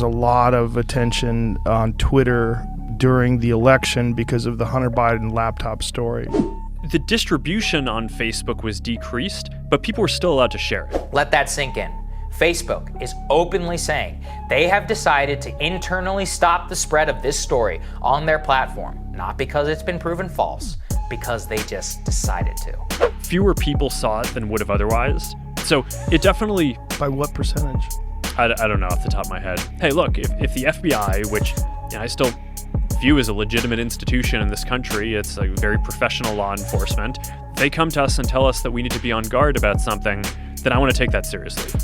was a lot of attention on Twitter during the election because of the Hunter Biden laptop story. The distribution on Facebook was decreased, but people were still allowed to share it. Let that sink in. Facebook is openly saying they have decided to internally stop the spread of this story on their platform, not because it's been proven false, because they just decided to. Fewer people saw it than would have otherwise. So it definitely... By what percentage? I don't know off the top of my head. Hey, look, if the FBI, which I still view as a legitimate institution in this country, it's a very professional law enforcement, they come to us and tell us that we need to be on guard about something, then I want to take that seriously.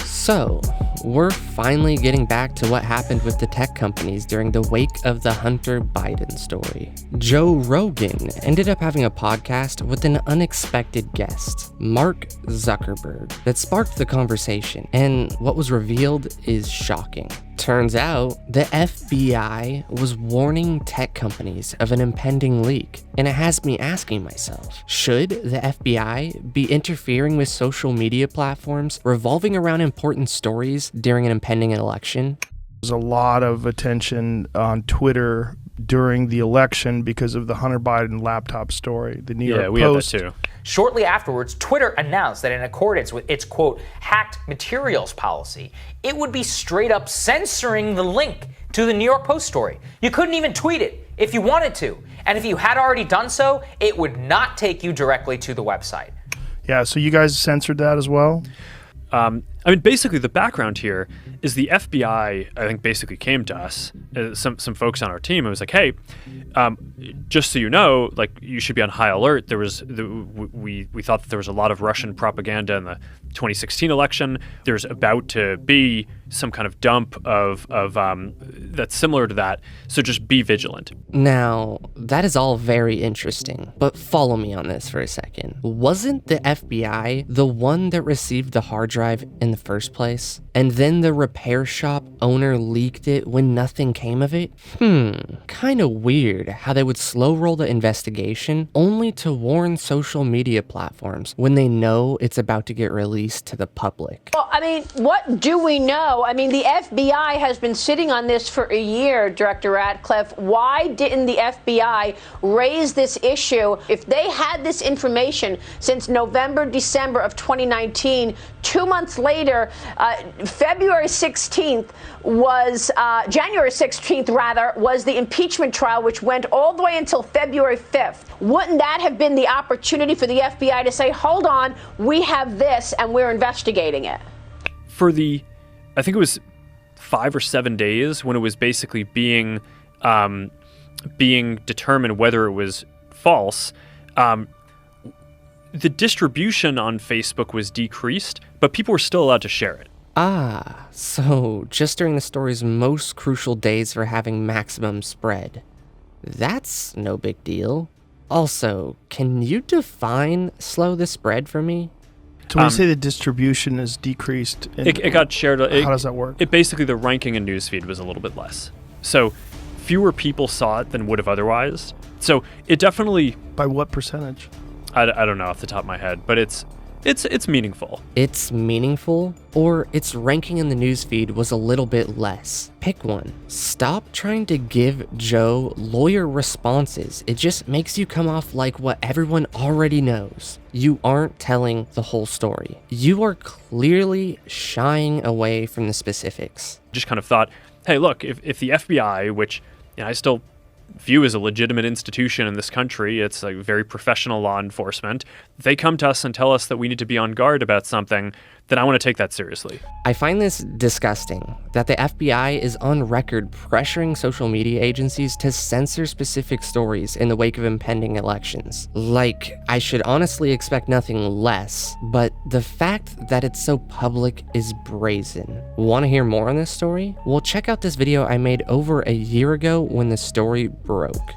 So, we're finally getting back to what happened with the tech companies during the wake of the Hunter Biden story. Joe Rogan ended up having a podcast with an unexpected guest, Mark Zuckerberg, that sparked the conversation, and what was revealed is shocking. Turns out, the FBI was warning tech companies of an impending leak, and it has me asking myself, should the FBI be interfering with social media platforms revolving around important stories during an impending election? There was a lot of attention on Twitter during the election because of the Hunter Biden laptop story. The New York we Post. had that too. Shortly afterwards, Twitter announced that in accordance with its, quote, hacked materials policy, it would be straight up censoring the link to the New York Post story. You couldn't even tweet it if you wanted to. And if you had already done so, it would not take you directly to the website. Yeah, so you guys censored that as well? Basically the background here is the FBI, I think, basically came to us, some folks on our team, and was like, hey, just so you know, like, you should be on high alert. We thought that there was a lot of Russian propaganda in the 2016 election. There's about to be some kind of dump of that's similar to that, so just be vigilant. Now, that is all very interesting, but follow me on this for a second. Wasn't the FBI the one that received the hard drive in the first place? And then the repair shop owner leaked it when nothing came of it? Kinda weird how they would slow roll the investigation only to warn social media platforms when they know it's about to get released to the public. Well, what do we know? The FBI has been sitting on this for a year, Director Ratcliffe. Why didn't the FBI raise this issue? If they had this information since November, December of 2019, 2 months later, January 16th was the impeachment trial, which went all the way until February 5th. Wouldn't that have been the opportunity for the FBI to say, hold on, we have this and we're investigating it? For I think it was 5 or 7 days when it was basically being determined whether it was false, the distribution on Facebook was decreased, but people were still allowed to share it. So just during the story's most crucial days for having maximum spread. That's no big deal. Also, can you define slow the spread for me? So when you say the distribution is decreased, it got shared. How does that work? It basically, the ranking in newsfeed was a little bit less. So fewer people saw it than would have otherwise. So it definitely... By what percentage? I don't know off the top of my head, but it's meaningful. It's meaningful, or its ranking in the newsfeed was a little bit less. Pick one. Stop trying to give Joe lawyer responses. It just makes you come off like what everyone already knows. You aren't telling the whole story. You are clearly shying away from the specifics. Just kind of thought, hey, look, if the FBI, which I still view as a legitimate institution in this country, it's a very professional law enforcement, they come to us and tell us that we need to be on guard about something, then I want to take that seriously. I find this disgusting that the FBI is on record pressuring social media agencies to censor specific stories in the wake of impending elections. Like, I should honestly expect nothing less, but the fact that it's so public is brazen. Want to hear more on this story? Well, check out this video I made over a year ago when the story broke.